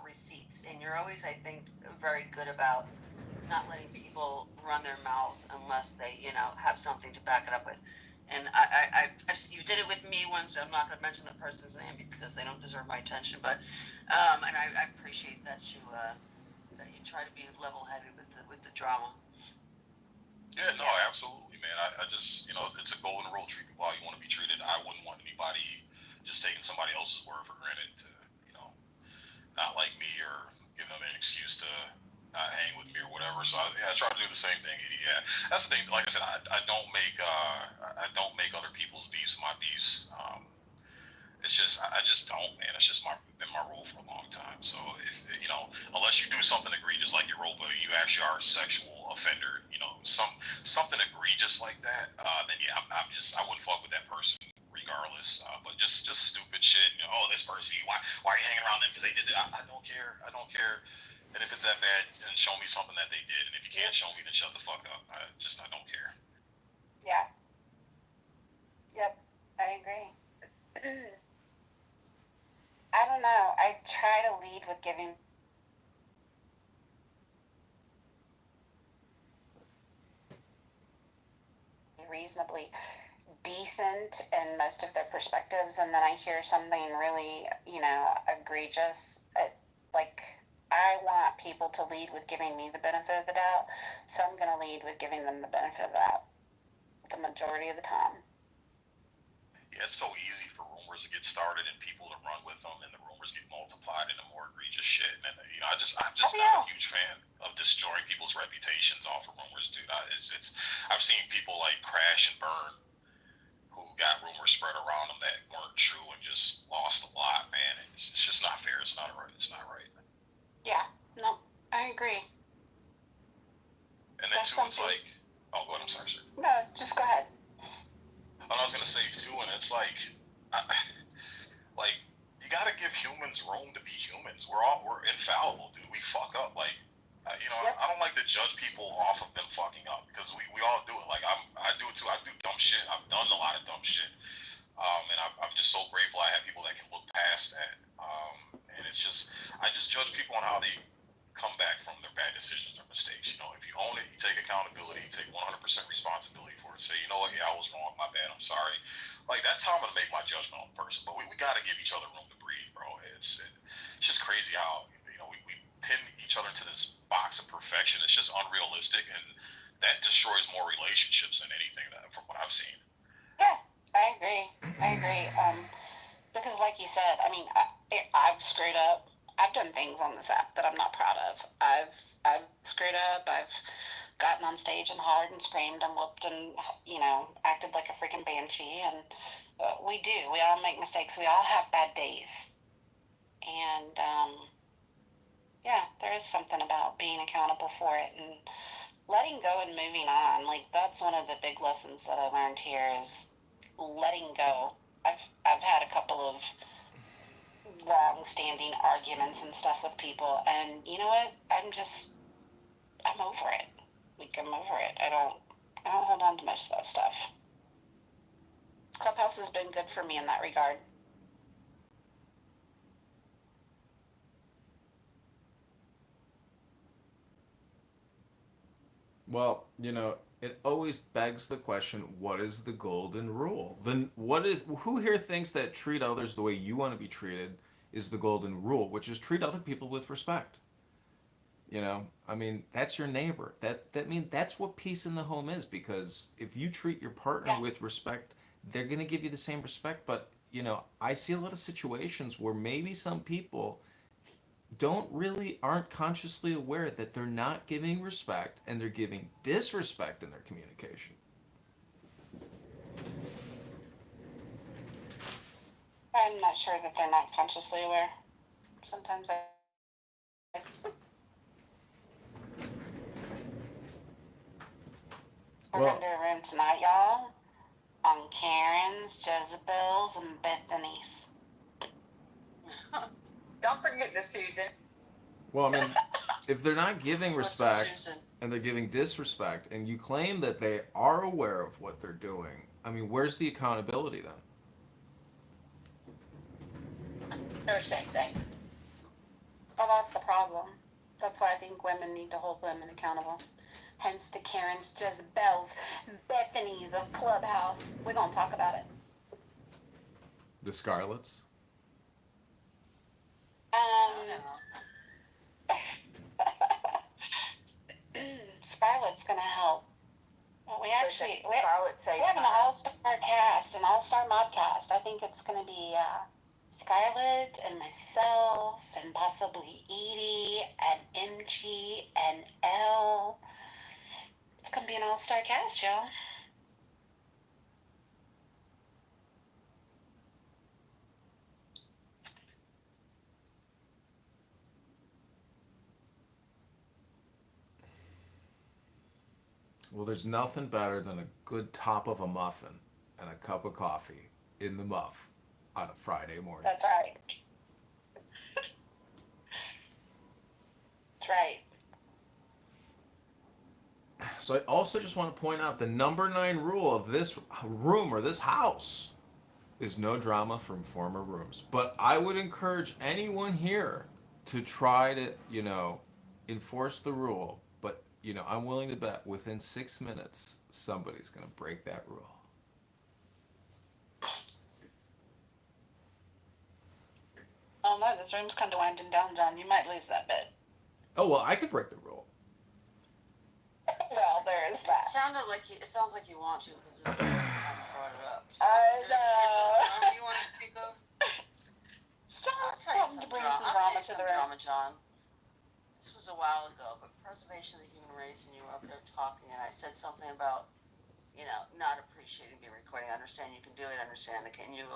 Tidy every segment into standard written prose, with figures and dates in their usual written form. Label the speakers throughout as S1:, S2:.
S1: receipts, and you're always, I think, very good about not letting people run their mouths unless they, have something to back it up with. And you did it with me once. I'm not going to mention that person's name because they don't deserve my attention. But, and I appreciate that you try to be level-headed with the drama.
S2: Yeah, no, absolutely, man. I just, it's a golden rule. Treat people how you want to be treated. I wouldn't want anybody just taking somebody else's word for granted to, not like me or give them an excuse to not hang with me or whatever. So I try to do the same thing. Yeah, that's the thing. Like I said, I don't make other people's beefs my beefs. It's just I just don't, man. It's just been my rule for a long time. So if unless you do something egregious like your role, but you actually are a sexual offender, something egregious like that, then yeah, I wouldn't fuck with that person regardless. But just stupid shit. Oh, this person, why are you hanging around them because they did that? I don't care. I don't care. And if it's that bad, then show me something that they did. And if you can't show me, then shut the fuck up. I don't care.
S3: Yeah. Yep. I agree. I don't know. I try to lead with giving reasonably decent in most of their perspectives, and then I hear something really, egregious. Like, I want people to lead with giving me the benefit of the doubt, so I'm going to lead with giving them the benefit of the doubt the majority of the time.
S2: Yeah, it's so easy for rumors to get started and people to run with them, and the rumors get multiplied into more egregious shit. And I'm just not a huge fan of destroying people's reputations off of rumors, dude. I've seen people like crash and burn who got rumors spread around them that weren't true and just lost a lot, man. It's just not fair. It's not right.
S3: Yeah, no, I agree.
S2: And then too, it's like, oh, go ahead. I'm sorry, sir.
S3: No, just go ahead.
S2: I was gonna say too, and it's like you gotta give humans room to be humans. We're infallible, dude. We fuck up. Like, I don't like to judge people off of them fucking up because we all do it. Like I do it too. I do dumb shit. I've done a lot of dumb shit. And I'm just so grateful I have people that can look past that. And it's just I just judge people on how they come back from their bad decisions or mistakes. If you own it, you take accountability, you take 100% responsibility for it. Say, what, yeah, I was wrong, my bad, I'm sorry. Like, that's how I'm gonna make my judgment on a person. But we gotta give each other room to breathe, bro. It's just crazy how we pin each other into this box of perfection. It's just unrealistic, and that destroys more relationships than anything from what I've seen.
S3: Yeah, I agree. Because like you said, I mean, I've screwed up. I've done things on this app that I'm not proud of. I've screwed up. I've gotten on stage and hollered and screamed and whooped and, acted like a freaking banshee. And we do. We all make mistakes. We all have bad days. And, yeah, there is something about being accountable for it and letting go and moving on. Like, that's one of the big lessons that I learned here is letting go. I've had a couple of long-standing arguments and stuff with people, and you know what? I'm over it. I'm over it. I don't hold on to most of that stuff. Clubhouse has been good for me in that regard.
S4: Well, it always begs the question, what is the golden rule? Then who here thinks that treat others the way you want to be treated is the golden rule, which is treat other people with respect? I mean, that's your neighbor. That's what peace in the home is, because if you treat your partner with respect, they're going to give you the same respect. But, I see a lot of situations where maybe some people aren't consciously aware that they're not giving respect and they're giving disrespect in their communication.
S3: I'm not sure that they're not consciously aware. Sometimes We're going to do a room tonight, y'all, on Karens, Jezebels, and Bethany's.
S1: Don't forget the Susan.
S4: Well, I mean, if they're not giving respect and they're giving disrespect, and you claim that they are aware of what they're doing, I mean, where's the accountability then?
S1: They're the same thing.
S3: Although that's the problem. That's why I think women need to hold women accountable. Hence the Karens, Jezebels, Bethany's of Clubhouse. We're going to talk about it.
S4: The Scarlets.
S3: Scarlett's going to help. Well, we have an
S1: All
S3: all-star cast, an all-star modcast. I think it's going to be Scarlett and myself and possibly Edie and MG and Elle. It's going to be an all-star cast, y'all.
S4: Well, there's nothing better than a good top of a muffin and a cup of coffee in the muff on a Friday morning.
S3: That's right. That's right.
S4: So I also just want to point out the number 9 rule of this room or this house is no drama from former rooms. But I would encourage anyone here to try to, enforce the rule. But, I'm willing to bet within 6 minutes, somebody's going to break that rule.
S3: Oh no, this room's kind of winding down, John. You might lose that bit.
S4: Oh, well, I could break the rule.
S3: Well, there is that.
S1: It sounds like you want to because this is kind of brought it up. So,
S3: I
S1: is there something you want to speak of? I'll tell you some drama to the room. John. This was a while ago, but preservation of the human race, and you were up there talking, and I said something about, not appreciating being recording. I understand you can do it. I understand it. Can you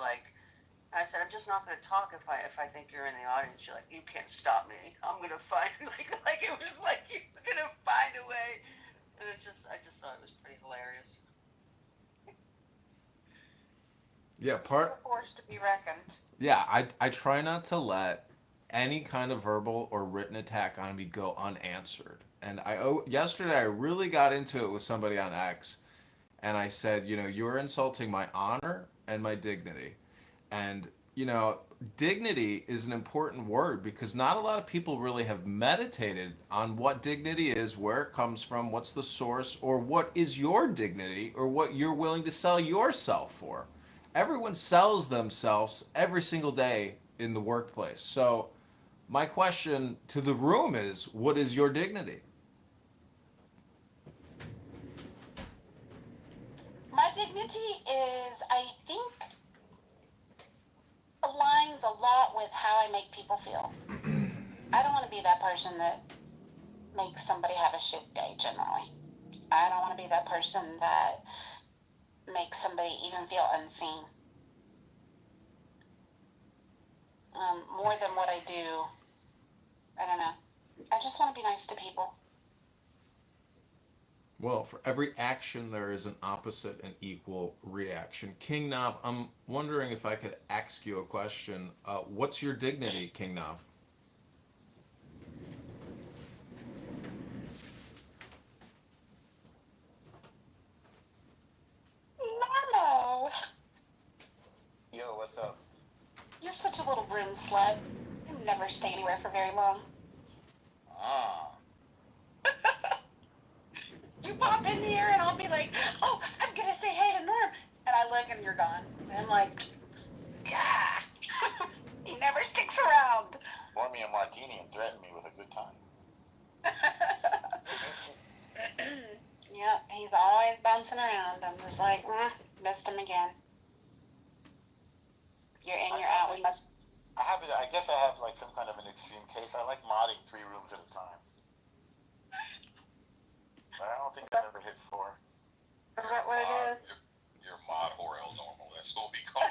S1: I said, I'm just not going to talk if I think you're in the audience. You're like, you can't stop me. I'm going to find, like it was like you were going to find a way. And I just thought it was pretty hilarious.
S4: Yeah,
S3: It's a force to be reckoned.
S4: Yeah, I try not to let any kind of verbal or written attack on me go unanswered. And yesterday I really got into it with somebody on X, and I said, you're insulting my honor and my dignity. And, dignity is an important word because not a lot of people really have meditated on what dignity is, where it comes from, what's the source, or what is your dignity, or what you're willing to sell yourself for. Everyone sells themselves every single day in the workplace. So my question to the room is, what is your dignity?
S3: My dignity is, I think, aligns a lot with how I make people feel. I don't want to be that person that makes somebody have a shit day, generally. I don't want to be that person that makes somebody even feel unseen. More than what I do, I don't know. I just want to be nice to people.
S4: Well, for every action, there is an opposite and equal reaction. King Nav, I'm wondering if I could ask you a question. What's your dignity, King Nav?
S3: Marlo!
S5: Yo, what's up?
S3: You're such a little room slut. You never stay anywhere for very long.
S5: Ah.
S3: You pop in here and I'll be like, oh, I'm gonna say hey to Norm. And I look and you're gone. And I'm like, God. He never sticks around.
S5: Pour me a martini and threaten me with a good time.
S3: Yeah, he's always bouncing around. I'm just like, missed him again. You're in, you're out. We must.
S5: I guess I have like some kind of an extreme case. I like modding 3 rooms at a time. But I don't think I've ever hit 4.
S3: Is that what it is?
S2: You're mod or L normal. That's what we call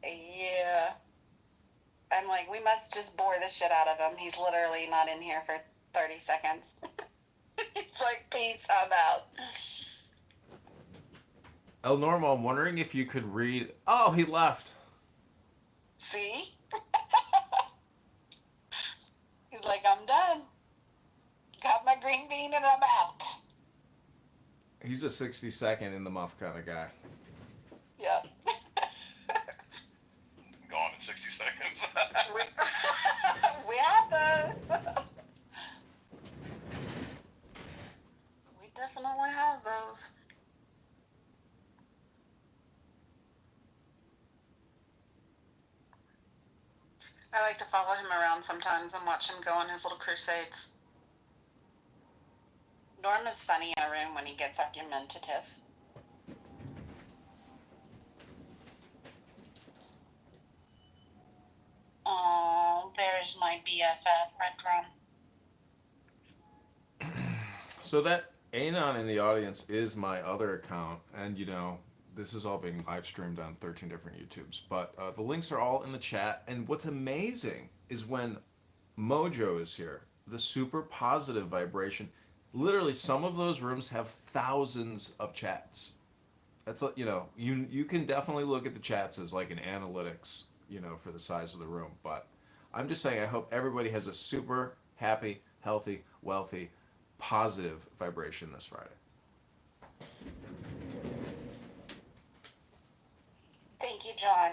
S2: it.
S3: Yeah. I'm like, we must just bore the shit out of him. He's literally not in here for 30 seconds. It's like, peace, I'm out.
S4: El Normo, I'm wondering if you could read. Oh, he left.
S3: See? He's like, I'm done. Got my green bean and I'm out.
S4: He's a 60-second in the muff kind of guy.
S3: Yeah.
S2: Gone in 60 seconds.
S3: We, we have those. We definitely have those. I like to follow him around sometimes and watch him go on his little crusades. Norm is funny in a room when he gets argumentative. Oh, there's my BFF, Red Drum.
S4: So that Anon in the audience is my other account, and you know, this is all being live streamed on 13 different YouTubes. But the links are all in the chat. And what's amazing is when Mojo is here, the super positive vibration. Literally, some of those rooms have thousands of chats. That's you know, you can definitely look at the chats as like an analytics, you know, for the size of the room. But I'm just saying, I hope everybody has a super happy, healthy, wealthy, positive vibration this Friday.
S3: Thank you, John.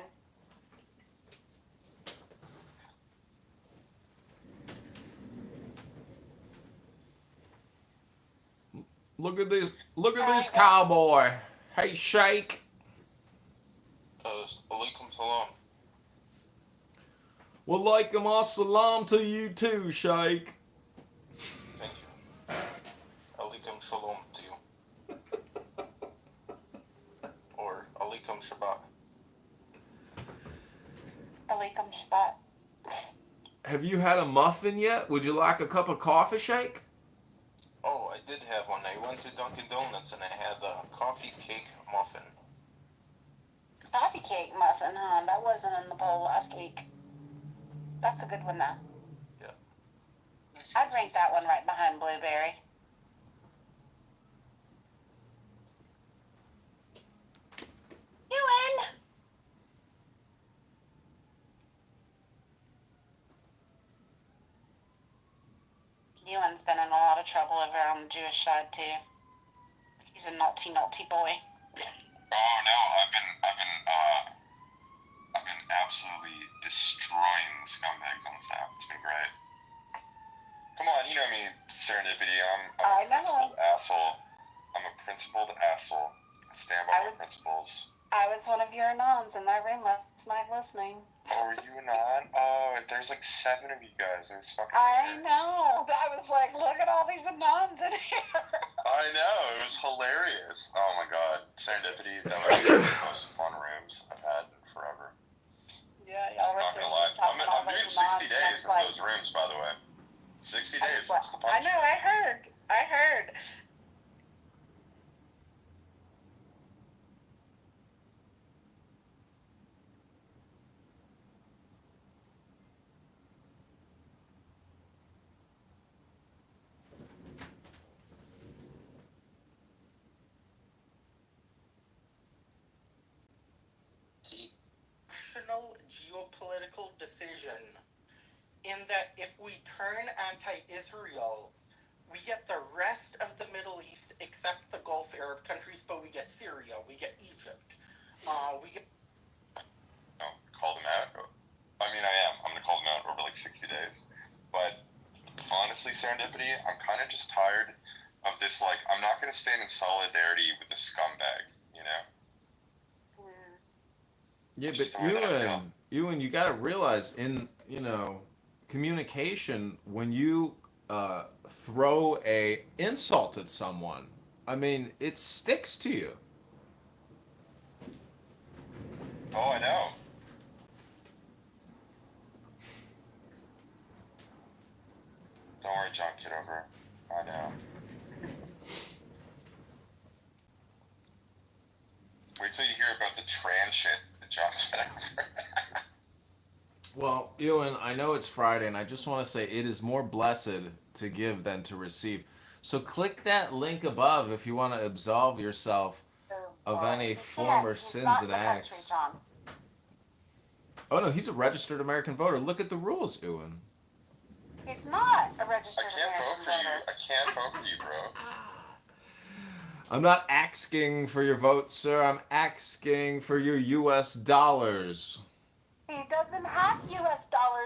S4: Look at this! Look at this cowboy! Hey, Shake!
S5: Alaikum salam.
S4: Walaikum assalam to you too, Shake.
S5: Thank you. Alaikum shalom to you. Or alaikum shabbat.
S3: Alaikum Shabbat.
S4: Have you had a muffin yet? Would you like a cup of coffee, Shake?
S5: Oh, I did have one. I went to Dunkin' Donuts and I had a coffee cake muffin.
S3: Coffee cake muffin, huh? That wasn't in the bowl last week. That's a good one, though.
S5: Yeah.
S3: I'd rank that one right behind blueberry. Ewan! Ewan's been in a lot of trouble over on the Jewish side, too. He's a naughty, naughty boy.
S6: Oh no, I've been absolutely destroying scumbags on this app. It's been great. Come on, you know me, serendipity. I'm a principled asshole. I'm a principled asshole. I stand by my principles.
S3: I was one of your anons in that room last night listening.
S6: Oh, were you not? Oh, there's like 7 of you guys. It was fucking
S3: I
S6: weird.
S3: know. I was like, look at all these anons in here.
S6: I know, it was hilarious. Oh my god, serendipity. That was one of the most fun rooms I've had in forever.
S3: Yeah, y'all were
S6: Not gonna lie. I'm doing 60 days of those rooms, by the way. 60 days. That's the
S3: I
S6: punch.
S3: know. I heard.
S7: National geopolitical decision in that if we turn anti-Israel, we get the rest of the Middle East except the Gulf Arab countries, but we get Syria, we get Egypt, we get...
S6: No, call them out. I mean, I am. I'm gonna call them out over like 60 days. But honestly, serendipity, I'm kind of just tired of this. Like, I'm not gonna stand in solidarity with the scumbag, you know?
S4: Yeah,
S6: Just
S4: but
S6: the way that I feel.
S4: Ewan, you got to realize in, you know, communication, when you throw a insult at someone, I mean, it sticks to you.
S6: Oh, I know. Don't worry, John Kitover. I know. Wait till you hear about the trans shit that John said.
S4: Well, Ewan, I know it's Friday, and I just want to say it is more blessed to give than to receive. So click that link above if you want to absolve yourself of any former sins and acts. Oh no, he's a registered American voter. Look at the rules, Ewan.
S3: He's not a registered
S6: I can't vote
S3: American
S6: for you.
S3: voter.
S6: I can't vote for you, bro.
S4: I'm not asking for your vote, sir. I'm asking for your U.S. dollars.
S3: He doesn't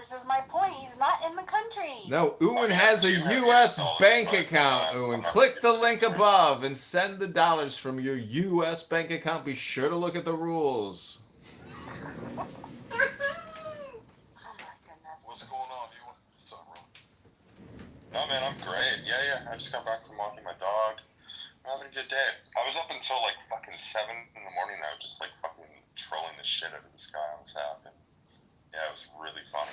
S3: is my point. He's not in the country.
S4: No, Ewan has a U.S. bank account, Ewan. Click the link above and send the dollars from your U.S. bank account. Be sure to look at the rules.
S3: Oh my goodness.
S2: What's going on, you? What's up, bro?
S6: No, man, I'm great. Yeah. I just got back from walking my dog. I'm having a good day. I was up until like fucking 7 in the morning though, just like fucking trolling the shit out of this guy on this app. And yeah, it was really funny.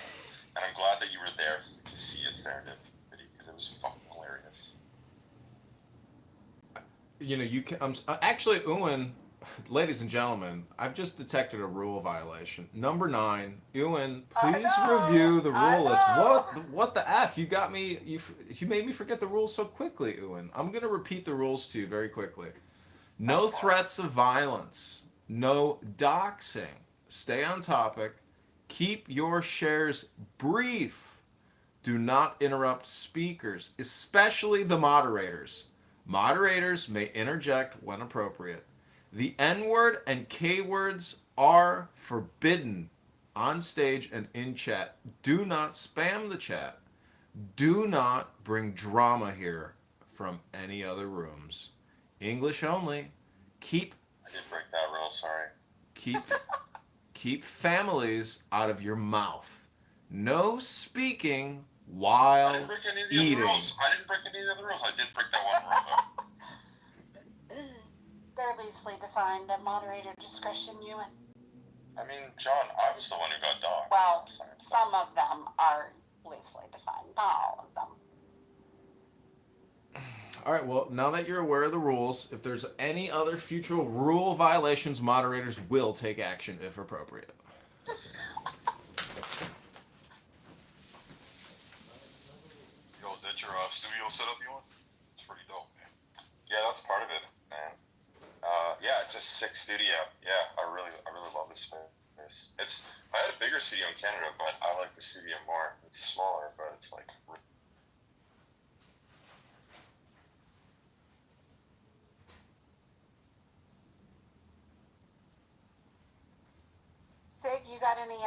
S6: And I'm glad that you were there to see it, Serendipity, because it was fucking hilarious.
S4: You know, you can. Actually, Ewan, ladies and gentlemen, I've just detected a rule violation. Number 9, Ewan, please review the rule list. What the f? You got me. You made me forget the rules so quickly, Ewan. I'm gonna repeat the rules to you very quickly. No threats of violence. No doxing. Stay on topic. Keep your shares brief. Do not interrupt speakers, especially the moderators. Moderators may interject when appropriate. The N-word and K-words are forbidden on stage and in chat. Do not spam the chat. Do not bring drama here from any other rooms. English only. Keep
S6: I did break that rule, sorry.
S4: keep families out of your mouth. No speaking while
S6: I didn't break any of the
S4: eating.
S6: other rules. I did break that one rule though.
S3: They're loosely defined at moderator discretion, Ewan.
S6: I mean, John, I was the one who got dogged.
S3: Well, some of them are loosely defined, not all of them.
S4: All right, well, now that you're aware of the rules, if there's any other future rule violations, moderators will take action if appropriate.
S2: Yo, is that your studio setup you want? It's pretty dope, man.
S6: Yeah, that's part of it, man. Yeah, it's a sick studio. Yeah, I really love this space. I had a bigger studio in Canada, but I like the studio more. It's smaller, but it's like.
S3: Sig, you got any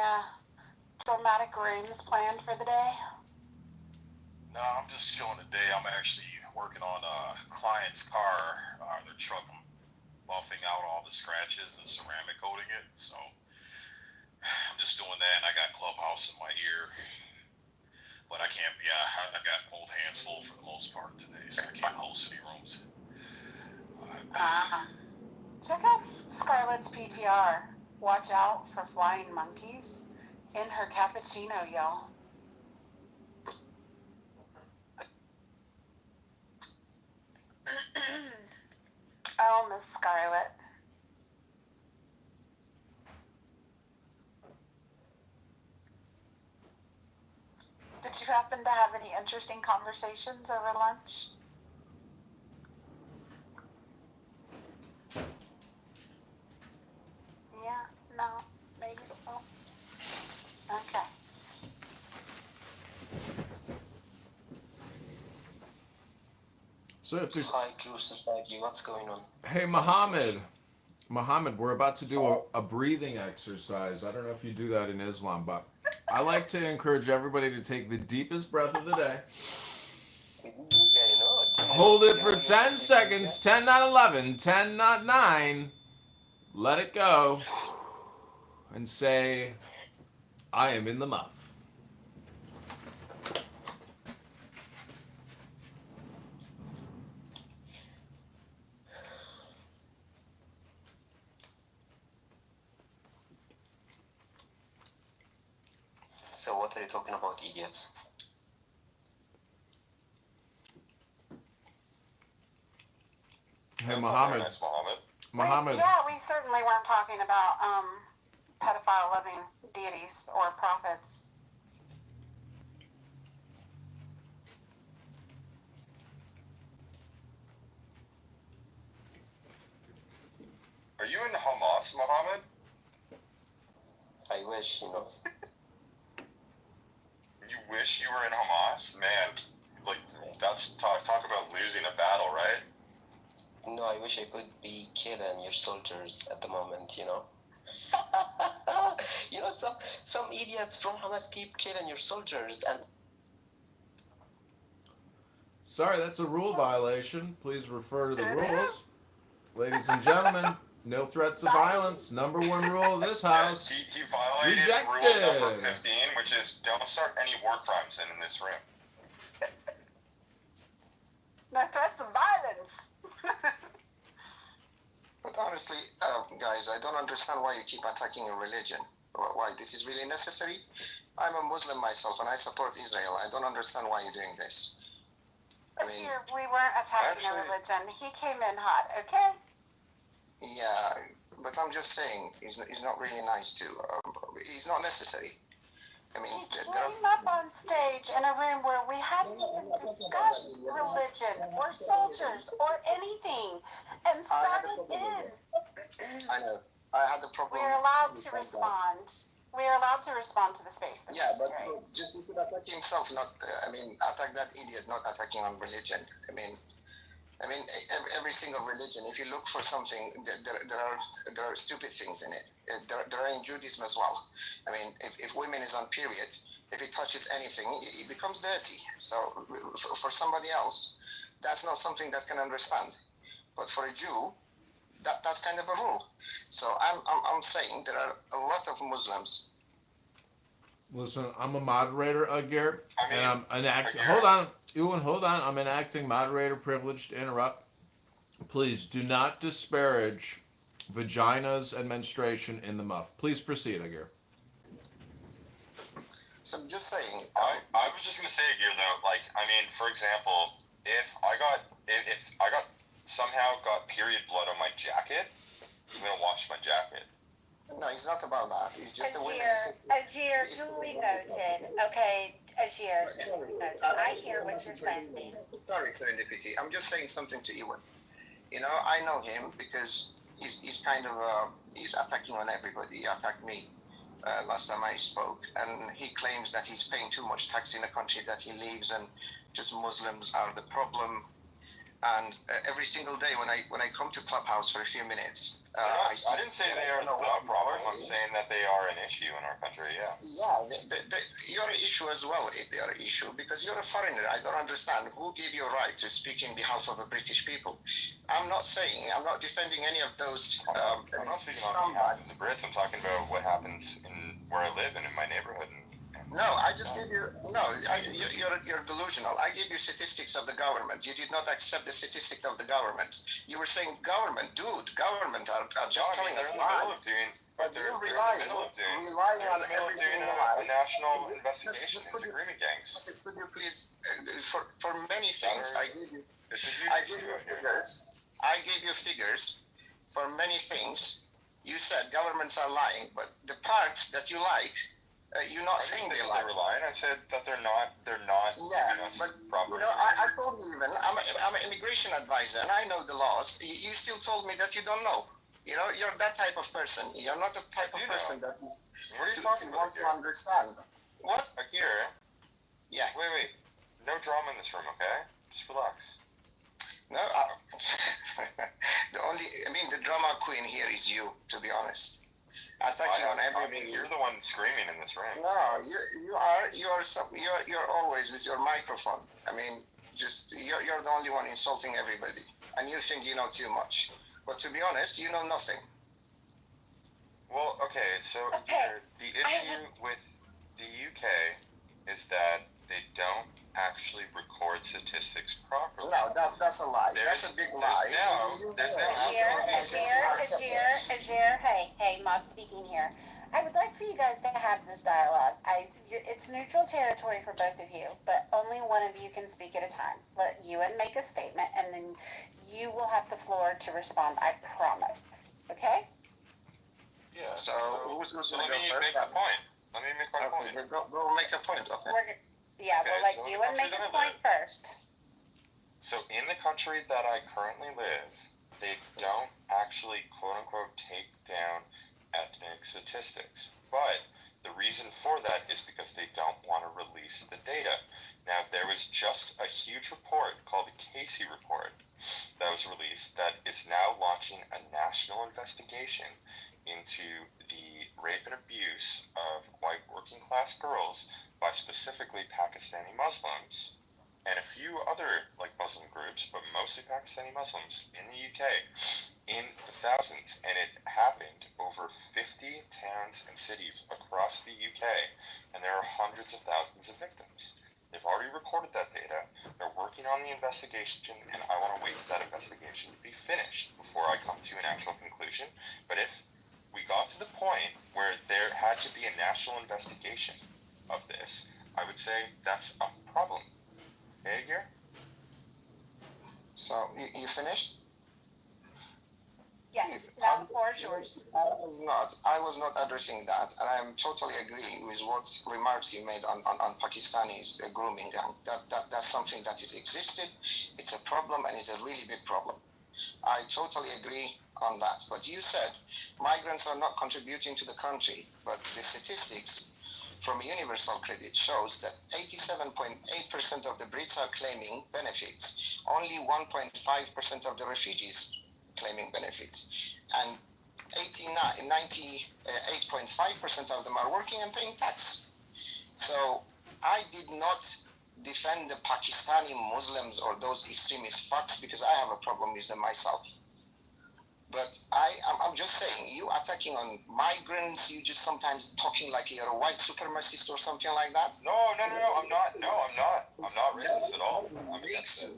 S3: dramatic rooms planned for the day?
S2: No, I'm just chilling today. I'm actually working on a client's car, their truck. I'm buffing out all the scratches and ceramic coating it. So I'm just doing that. And I got Clubhouse in my ear, but I can't. Yeah, I got both hands full for the most part today, so I can't host any rooms.
S3: Check out Scarlett's PTR. Watch out for flying monkeys in her cappuccino, y'all. Oh, Miss Scarlett. Did you happen to have any interesting conversations over lunch? Yeah, no, maybe so. Okay.
S4: So if there's...
S5: Hi, Drew Society, what's going on?
S4: Hey, Muhammad, we're about to do a breathing exercise. I don't know if you do that in Islam, but I like to encourage everybody to take the deepest breath of the day. Hold it for 10 seconds, 10 not 11, 10 not 9. Let it go. And say, I am in the muff.
S5: So what are you talking about, idiots?
S4: Hey, Muhammad.
S6: Nice, Muhammad.
S4: Muhammad.
S3: We certainly weren't talking about pedophile-loving deities or prophets.
S6: Are you in Hamas, Muhammad?
S5: I wish, you know.
S6: You wish you were in Hamas? Man, like, that's talk about losing a battle, right?
S5: No, I wish I could be killing your soldiers at the moment, you know.
S8: You know, some idiots from Hamas keep killing your soldiers, and
S4: Sorry, that's a rule violation. Please refer to the rules. Ladies and gentlemen, no threats of violence. Number one rule of this house.
S6: He violated
S4: Rejected.
S6: rule number 15, which is don't start any war crimes in this room.
S3: No threats of violence.
S5: But honestly, guys, I don't understand why you keep attacking a religion. Why this is really necessary? I'm a Muslim myself, and I support Israel. I don't understand why you're doing this. I mean,
S3: we weren't attacking a religion. He came in hot, okay?
S5: yeah, but I'm just saying, it's not really nice to. It's not necessary. I mean,
S3: He came up on stage in a room where we hadn't even discussed religion or soldiers or anything, and started in.
S5: I know. I had a problem.
S3: We're allowed to respond. We are allowed to respond to the space.
S5: Yeah, but just he could attack himself, not. Attack that idiot, not attacking on religion. I mean, every single religion. If you look for something, there are stupid things in it. There are in Judaism as well. I mean, if women is on period, if it touches anything, it becomes dirty. So for somebody else, that's not something that can understand. But for a Jew, that's kind of a rule. So I'm saying there are a lot of Muslims.
S4: Listen, I'm a moderator, Agir, and I'm enacting.
S6: Agir.
S4: Hold on, Ewan, hold on. I'm enacting moderator privilege to interrupt. Please do not disparage vaginas and menstruation in the muff. Please proceed, Agir.
S5: So I'm just saying.
S6: I was just gonna say here though, like, I mean, for example, if I somehow got period blood on my jacket, I'm gonna wash my jacket.
S5: No, it's not about that. It's just the women.
S9: Ajir, duly noted. Okay, Ajir, duly noted. I hear what you're saying.
S5: Sorry, Serendipity. I'm just saying something to Ewan. You know, I know him because he's kind of he's attacking on everybody. He attacked me last time I spoke, and he claims that he's paying too much tax in the country that he lives, and just Muslims are the problem. And every single day when I come to Clubhouse for a few minutes,
S6: I didn't say they are the problem. I'm saying that they are an issue in our country. Yeah.
S5: Yeah, you're an issue as well if they are an issue, because you're a foreigner. I don't understand who gave you a right to speak in behalf of the British people. I'm not defending any of those.
S6: I'm not speaking on behalf of the Brits. I'm talking about what happens in where I live and in my neighborhood.
S5: No, I just gave you. No, you're delusional. I gave you statistics of the government. You did not accept the statistic of the government. You were saying government are just telling us lies. But you're relying on everything.
S6: A national investigation into agreement gangs.
S5: Could you please, for many things, I gave you figures. I gave you figures for many things. You said governments are lying, but the parts that you like. You're not saying they lie.
S6: I said that they're not.
S5: Yeah, but you know, I told you even I'm an immigration advisor and I know the laws. You still told me that you don't know. You know, you're that type of person. You're not the type of person that is wants to understand. What?
S6: Akira.
S5: Yeah.
S6: Wait. No drama in this room, okay? Just relax.
S5: No, the drama queen here is you, to be honest. Attacking on everybody.
S6: You're the one screaming in this room.
S5: No, you're always with your microphone. I mean, just you're the only one insulting everybody, and you think you know too much. But to be honest, you know nothing.
S6: Well, okay, so the issue with the UK is that they don't actually record statistics properly.
S5: No, that's a lie. That's a big lie.
S9: Ajir, hey, Maud speaking here. I would like for you guys to have this dialogue. It's neutral territory for both of you, but only one of you can speak at a time. Let Ewan make a statement, and then you will have the floor to respond, I promise. Okay?
S5: Yeah, so who's going
S6: to go first? Let me make my point.
S5: Go make a point, okay?
S9: We'll let Ewan make a point first.
S6: So in the country that I currently live, they don't actually, quote-unquote, take down ethnic statistics. But the reason for that is because they don't want to release the data. Now, there was just a huge report called the Casey Report that was released that is now launching a national investigation into the rape and abuse of white working class girls by specifically Pakistani Muslims and a few other like Muslim groups, but mostly Pakistani Muslims in the UK in the thousands. And it happened over 50 towns and cities across the UK, and there are hundreds of thousands of victims. They've already recorded that data. They're working on the investigation, and I want to wait for that investigation to be finished before I come to an actual conclusion. But if we got to the point where there had to be a national investigation of this, I would say that's a problem. Okay, here?
S5: So you finished?
S9: Yes, now the floor is yours.
S5: I was not addressing that, and I'm totally agreeing with what remarks you made on Pakistani's grooming gang. That's something that has existed. It's a problem, and it's a really big problem. I totally agree on that. But you said migrants are not contributing to the country, but the statistics from Universal Credit shows that 87.8% of the Brits are claiming benefits. Only 1.5% of the refugees claiming benefits, and 98.5% of them are working and paying tax. So I did not defend the Pakistani Muslims or those extremist fucks because I have a problem with them myself. But I'm just saying, you attacking on migrants, you just sometimes talking like you're a white supremacist or something like that.
S6: No, I'm not. No, I'm not. I'm not racist at all. I'm against it.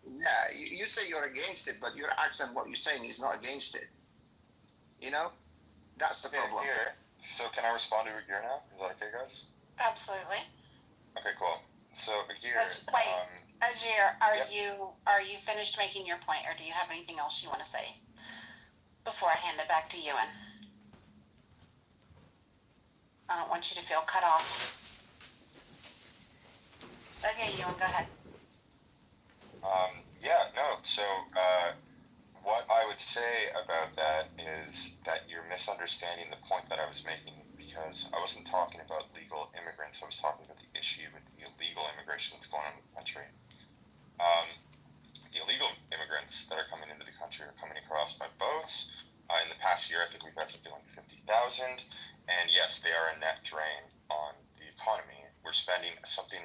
S5: Yeah, you say you're against it, but your accent, what you're saying is not against it. You know? That's the problem.
S6: Here. So can I respond to Agir now? Is that okay, guys?
S3: Absolutely.
S6: Okay, cool. So Agir,
S3: Wait, Ajir, are
S6: yep.
S3: you finished making your point, or do you have anything else you want to say before I hand it back to Ewan? I don't want you to feel cut off. Okay, Ewan, go ahead.
S6: So what I would say about that is that you're misunderstanding the point that I was making, because I wasn't talking about legal immigrants. I was talking about the issue with the illegal immigration that's going on in the country. The illegal immigrants that are coming into the country are coming across by boats. In the past year, I think we've had something like 50,000, and yes, they are a net drain on the economy. We're spending something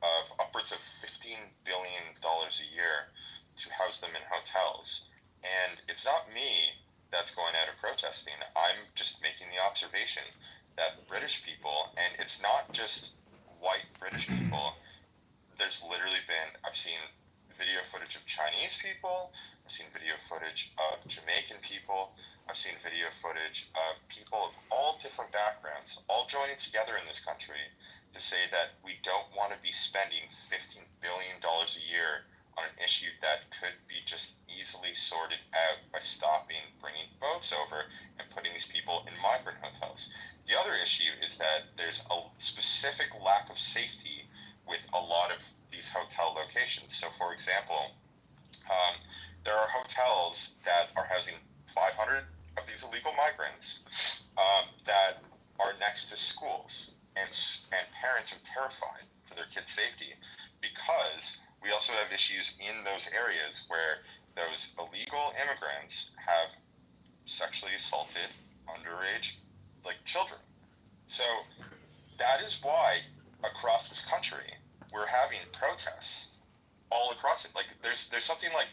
S6: of upwards of $15 billion a year to house them in hotels. And it's not me that's going out and protesting. I'm just making the observation that British people, and it's not just white British people, there's literally been, I've seen video footage of Chinese people, I've seen video footage of Jamaican people, I've seen video footage of people of all different backgrounds, all joining together in this country to say that we don't want to be spending $15 billion a year on an issue that could be just easily sorted out by stopping bringing boats over and putting these people in migrant hotels. The other issue is that there's a specific lack of safety with a lot of these hotel locations. So, for example, there are hotels that are housing 500 of these illegal migrants that are next to schools, and parents are terrified for their kids' safety because we also have issues in those areas where those illegal immigrants have sexually assaulted underage, like, children. So that is why across this country we're having protests all across it. Like, there's something like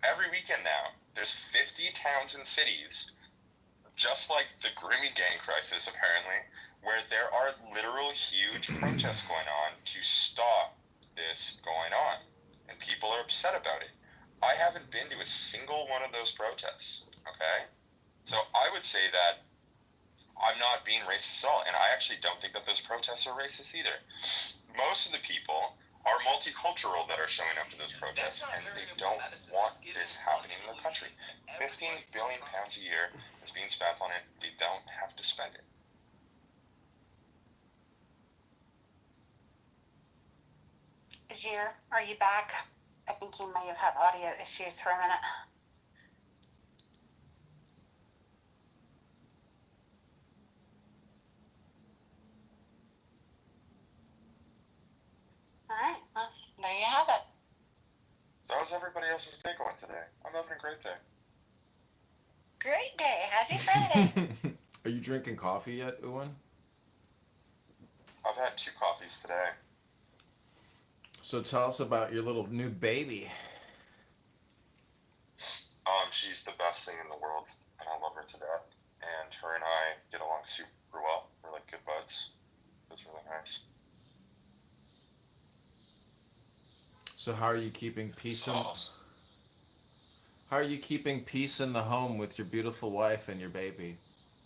S6: every weekend now, there's 50 towns and cities, just like the Grimmy gang crisis apparently, where there are literal huge protests going on to stop this going on, and people are upset about it. I haven't been to a single one of those protests, okay? So I would say that I'm not being racist at all, and I actually don't think that those protests are racist either. Most of the people are multicultural that are showing up to those protests, and they don't want this happening in the country. £15 billion a year is being spent on it. They don't have to spend it.
S9: Ajir, are you back? I think he may have had audio issues for a minute. All right, well, there you have it.
S6: So how's everybody else's day going today? I'm having a great day.
S9: Great day. Happy Friday.
S4: Are you drinking coffee yet, Owen?
S6: I've had 2 coffees today.
S4: So tell us about your little new baby.
S6: She's the best thing in the world, and I love her to death. And her and I get along super well. We're like good buds. It's really nice.
S4: So how are you keeping peace in How are you keeping peace in the home with your beautiful wife and your baby?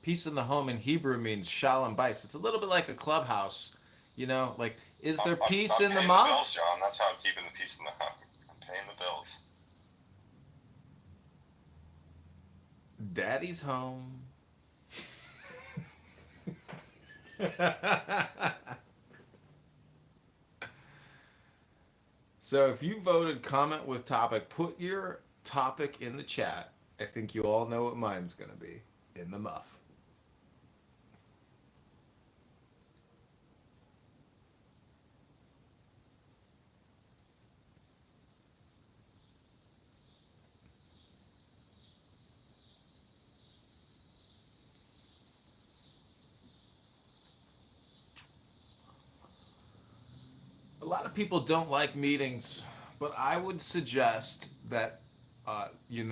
S4: Peace in the home in Hebrew means shalom bais. It's a little bit like a clubhouse, you know. Like, is there peace in the
S6: paying
S4: mouth?
S6: the bills, John. That's how I'm keeping the peace in the home. I'm paying the bills.
S4: Daddy's home. So if you voted comment with topic, put your topic in the chat. I think you all know what mine's going to be. In the muff. A lot of people don't like meetings, but I would suggest that, in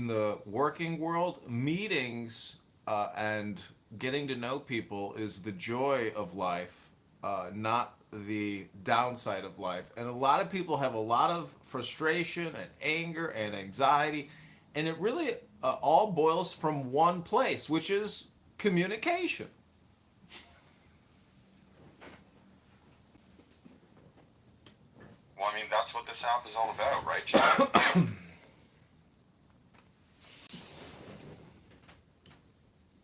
S4: the working world, meetings and getting to know people is the joy of life, not the downside of life. And a lot of people have a lot of frustration and anger and anxiety, and it really all boils from one place, which is communication.
S6: Well, I mean, that's what this app is all about, right, John?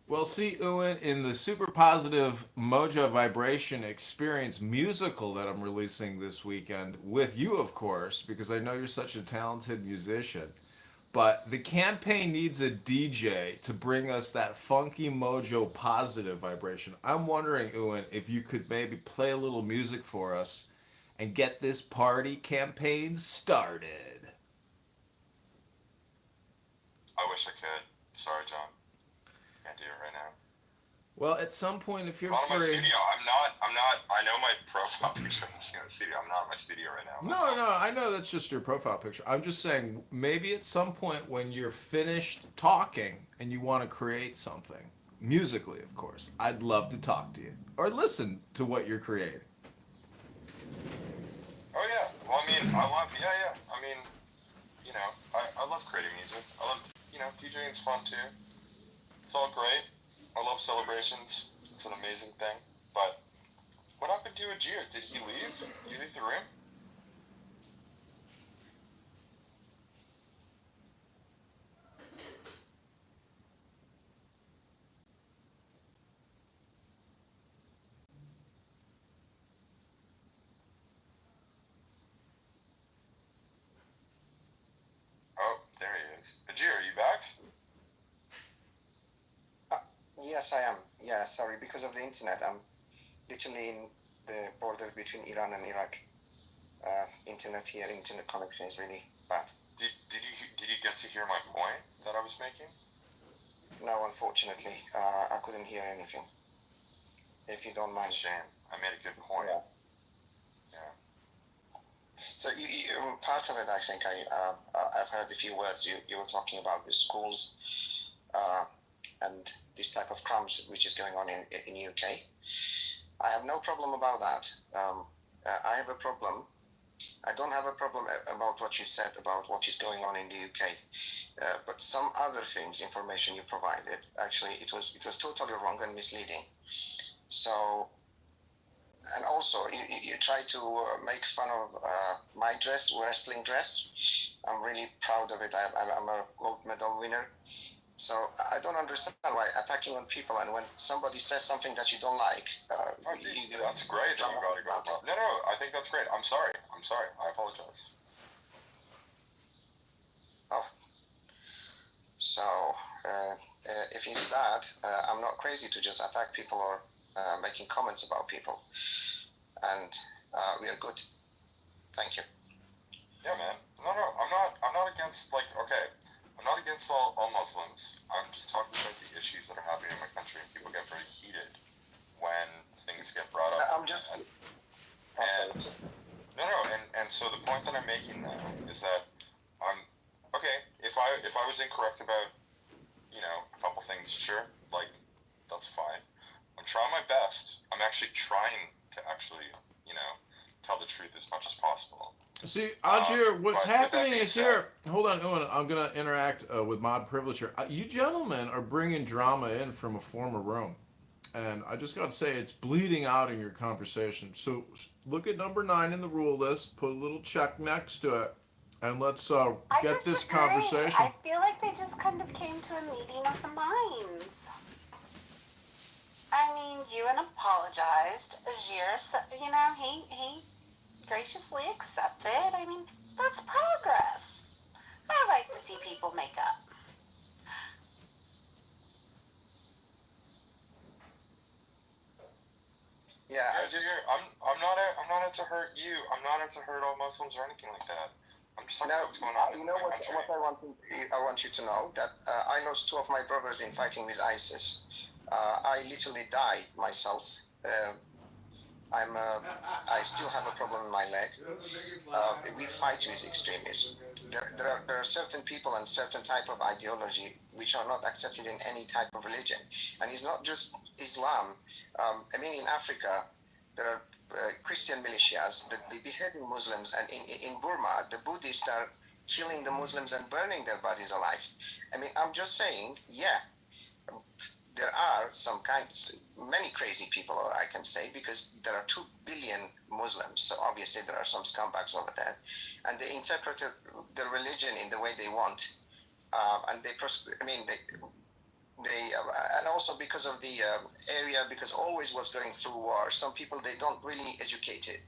S4: Well, see, Ewan, in the super positive Mojo Vibration Experience musical that I'm releasing this weekend, with you, of course, because I know you're such a talented musician, but the campaign needs a DJ to bring us that funky Mojo positive vibration. I'm wondering, Ewan, if you could maybe play a little music for us and get this party campaign started.
S6: I wish I could. Sorry, John. Can't do it right now.
S4: Well, at some point, if you're
S6: I'm not in my
S4: free.
S6: studio. I'm not. I know my profile picture in the studio. I'm not in my studio right now.
S4: No, I know that's just your profile picture. I'm just saying, maybe at some point when you're finished talking and you want to create something, musically, of course, I'd love to talk to you or listen to what you're creating.
S6: Oh yeah. Well, I mean, I love. Yeah. I mean, I love creating music. I love, DJing's fun too. It's all great. I love celebrations. It's an amazing thing. But what happened to Ajir? Did he leave? Did he leave the room? Oh, there he is. Ajir, are you back?
S5: Yes, I am. Yeah, sorry, because of the internet. I'm literally in the border between Iran and Iraq. Internet connection is really bad.
S6: Did you get to hear my point that I was making?
S5: No, unfortunately, I couldn't hear anything. If you don't mind.
S6: Shame. I made a good point. Yeah.
S5: So part of it, I think I've heard a few words. You were talking about the schools and this type of crimes which is going on in UK. I have no problem about that. I have a problem. I don't have a problem about what you said about what is going on in the UK, but some other things, information you provided, actually it was totally wrong and misleading. So, and also you try to make fun of my wrestling dress. I'm really proud of it. I'm a gold medal winner. So I don't understand why attacking on people, and when somebody says something that you don't like,
S6: that's great. No, I think that's great. I'm sorry. I apologize.
S5: Oh. So if it's that, I'm not crazy to just attack people or making comments about people, and we are good. Thank you.
S6: Yeah, man. No, I'm not against, like, okay, I'm not against all Muslims. I'm just talking about the issues that are happening in my country, and people get very heated when things get brought up.
S5: I'm just.
S6: And so the point that I'm making now is that I'm okay. If I was incorrect about a couple things, sure, like that's fine. I'm trying my best. I'm actually trying to tell the truth as much as possible.
S4: See, Ajir, what's happening is here. Hold on, Owen. I'm gonna interact with Mod Privilege here. You gentlemen are bringing drama in from a former room, and I just got to say it's bleeding out in your conversation. So look at number 9 in the rule list. Put a little check next to it, and let's get this conversation.
S9: I feel like they just kind of came to a meeting of the minds. I mean, Ewan apologized. Ajir, he graciously accepted. I mean, that's progress. I like to see people make up.
S5: Yeah,
S6: I'm not out to hurt you. I'm not out to hurt all Muslims or anything like that. I'm just talking about what's going on.
S5: You know what I want you to know, that I lost 2 of my brothers in fighting with ISIS. I literally died myself. I still have a problem in my leg. We fight with extremism. There are certain people and certain type of ideology which are not accepted in any type of religion. And it's not just Islam. I mean, in Africa, there are Christian militias that they beheading Muslims, and in Burma, the Buddhists are killing the Muslims and burning their bodies alive. I mean, I'm just saying, yeah, there are many crazy people, or I can say, because there are 2 billion Muslims, so obviously there are some scumbags over there, and they interpret the religion in the way they want, and and also because of the area, because always was going through war, some people, they don't really educate it.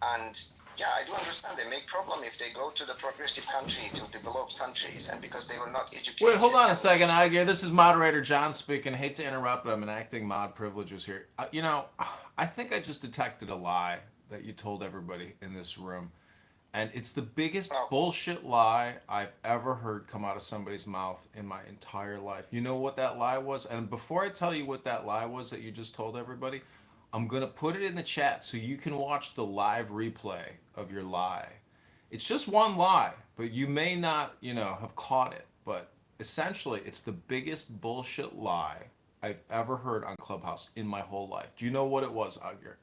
S5: And yeah, I do understand they make problem if they go to the progressive country, to developed countries, and because they were not educated.
S4: Wait, hold on a second, Igor. This is moderator John speaking. Hate to interrupt, but I'm enacting mod privileges here. I think I just detected a lie that you told everybody in this room. And it's the biggest bullshit lie I've ever heard come out of somebody's mouth in my entire life. You know what that lie was? And before I tell you what that lie was that you just told everybody, I'm going to put it in the chat so you can watch the live replay of your lie. It's just one lie, but you may not, have caught it. But essentially, it's the biggest bullshit lie I've ever heard on Clubhouse in my whole life. Do you know what it was, Agir?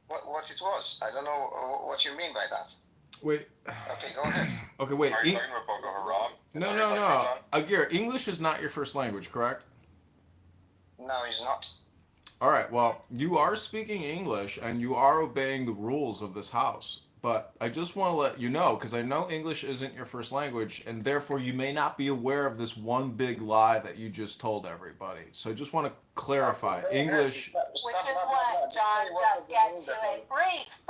S5: What it was? I don't know what you mean by that.
S4: Wait.
S5: Okay, go ahead.
S4: Okay, wait.
S6: Are you talking about Boko Haram?
S4: No. Agir, English is not your first language, correct?
S5: No, it's not.
S4: All right, well, you are speaking English and you are obeying the rules of this house. But I just want to let you know, because I know English isn't your first language, and therefore you may not be aware of this one big lie that you just told everybody. So I just want to clarify. English...
S9: Which is what, John, just get to it. Brief.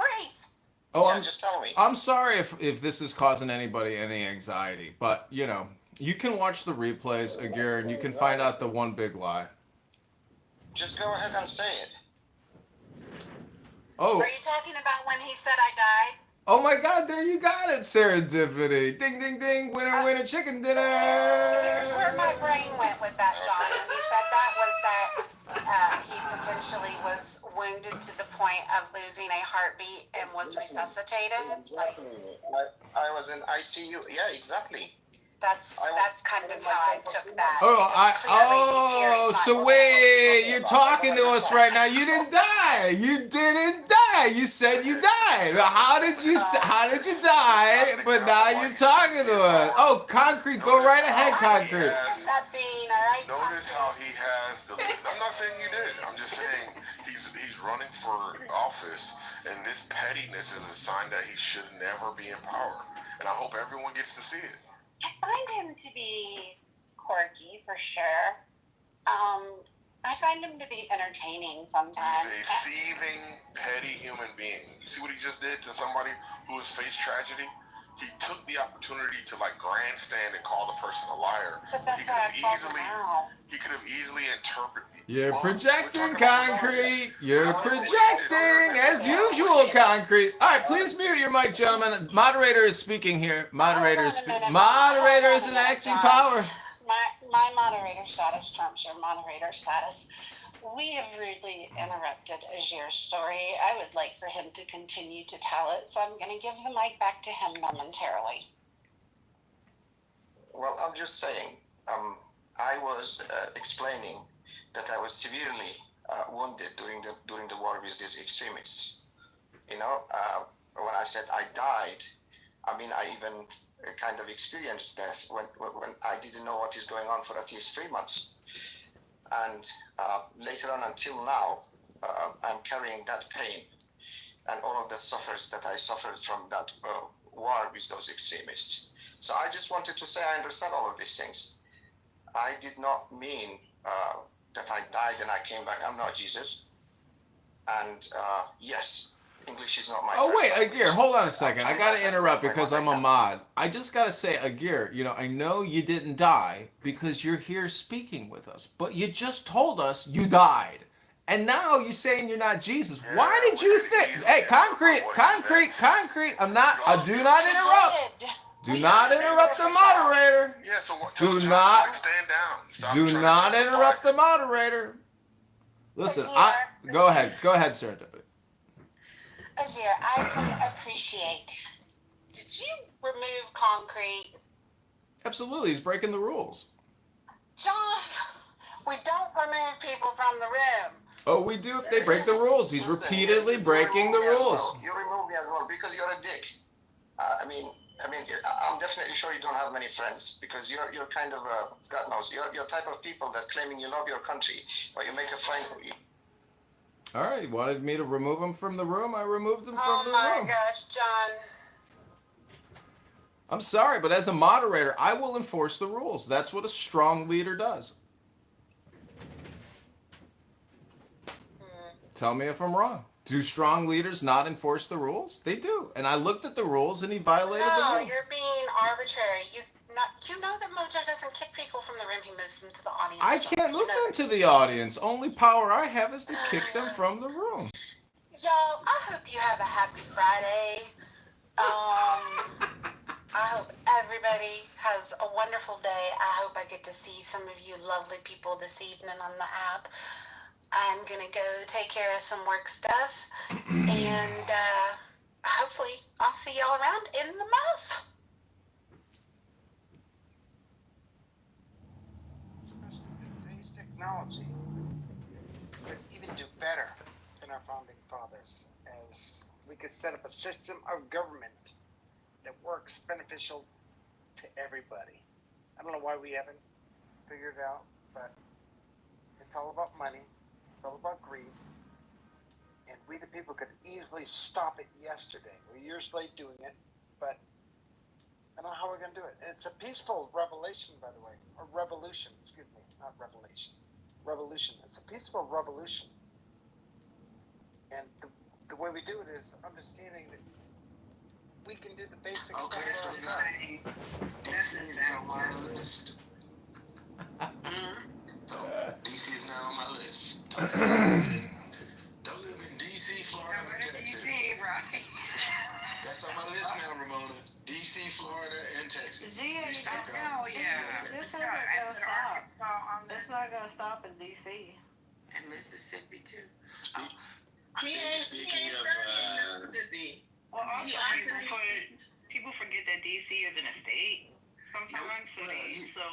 S4: Oh,
S5: just tell me.
S4: I'm sorry if this is causing anybody any anxiety, but, you can watch the replays, Agir, and you can find out the one big lie.
S5: Just go ahead and say it.
S4: Oh.
S9: Are you talking about when he said I died?
S4: Oh my God, there you got it, serendipity. Ding, ding, ding, winner, chicken dinner.
S9: Here's where my brain went with that, John. And he said that he potentially was wounded to the point of losing a heartbeat and was resuscitated.
S5: I was in ICU. Yeah, exactly.
S9: That's kind of how I took that.
S4: So wait, you're talking to us right now. You didn't die. You said you died. How did you die? But now you're talking to us. Oh, Concrete, go right ahead, Concrete.
S6: Notice how he has the. I'm not saying you did. I'm just saying he's running for office, and this pettiness is a sign that he should never be in power. And I hope everyone gets to see it.
S9: I find him to be quirky, for sure. I find him to be entertaining sometimes.
S6: He's a thieving, petty human being. You see what he just did to somebody who has faced tragedy?
S10: he took the opportunity to like grandstand and call the person a liar.
S3: But that's what I call him now.
S10: He could have easily interpreted.
S4: You're projecting, Concrete. You're projecting, as usual, Concrete. All right, please mute your mic, gentlemen. Moderator is speaking here. Moderator is an acting power.
S3: My moderator status trumps your moderator status. We have rudely interrupted Ajir's story. I would like for him to continue to tell it, so I'm going to give the mic back to him momentarily.
S5: Well, I'm just saying, I was explaining that I was severely wounded during the war with these extremists. You know, when I said I died, I mean, I even kind of experienced death when I didn't know what is going on for at least 3 months. And later on until now, I'm carrying that pain and all of the suffers that I suffered from that war with those extremists. So I just wanted to say I understand all of these things. I did not mean that I died and I came back. I'm not Jesus. And yes, English is not my
S4: Oh,
S5: first
S4: wait,
S5: language.
S4: Agir, hold on a second. I got to interrupt
S5: That's
S4: because I'm a mod. I just got to say, Agir, you know, I know you didn't die because you're here speaking with us, but you just told us you died. And now you're saying you're not Jesus. Why did you think? Hey, Concrete. I'm not, do not interrupt. Do not interrupt the moderator.
S10: Yeah, so what?
S4: Do
S10: Stand down. Stop
S4: Do
S10: trying to
S4: not
S10: justify
S4: interrupt the moderator. Listen, go ahead, Serendipity.
S3: Ajir, I can appreciate. Did you remove Concrete?
S4: Absolutely, he's breaking the rules.
S3: John, we don't remove people from the room.
S4: Oh, we do if they break the rules. He's repeatedly breaking the rules.
S5: You remove me as well because you're a dick. I mean, I'm definitely sure you don't have many friends because you're kind of God knows you're type of people that claiming you love your country, but you make a friend.
S4: All right, wanted me to remove him from the room. I removed him from the room.
S3: Oh my gosh, John.
S4: I'm sorry, but as a moderator, I will enforce the rules. That's what a strong leader does. Tell me if I'm wrong. Do strong leaders not enforce the rules? They do. And I looked at the rules and he violated the
S3: No,
S4: rules.
S3: you're being arbitrary. You know that Mojo doesn't kick people from the room. He moves them to the audience.
S4: I can't move them to the audience. Only power I have is to kick them from the room.
S3: Y'all, I hope you have a happy Friday. I hope everybody has a wonderful day. I hope I get to see some of you lovely people this evening on the app. I'm going to go take care of some work stuff. And hopefully I'll see y'all around in the mouth.
S11: Today's technology could even do better than our founding fathers, as we could set up a system of government that works beneficial to everybody. I don't know why we haven't figured it out, but it's all about money. It's all about greed. And we the people could easily stop it yesterday. We're years late doing it, but I don't know how we're going to do it. And it's a peaceful revelation, by the way. Or revolution, excuse me, not revelation. Revolution. It's a peaceful revolution. And the way we do it is understanding that we can do the basic stuff.
S5: Okay, so DC is on my list. DC is now on my list. Don't live in DC, Florida, or Texas.
S12: Right.
S5: That's on my list now, Ramona. DC, Florida, and Texas.
S12: Yeah. This isn't gonna stop. It's not gonna stop in DC. And Mississippi too.
S8: Speaking of
S12: Mississippi. Well, also people forget that DC isn't a state sometimes, so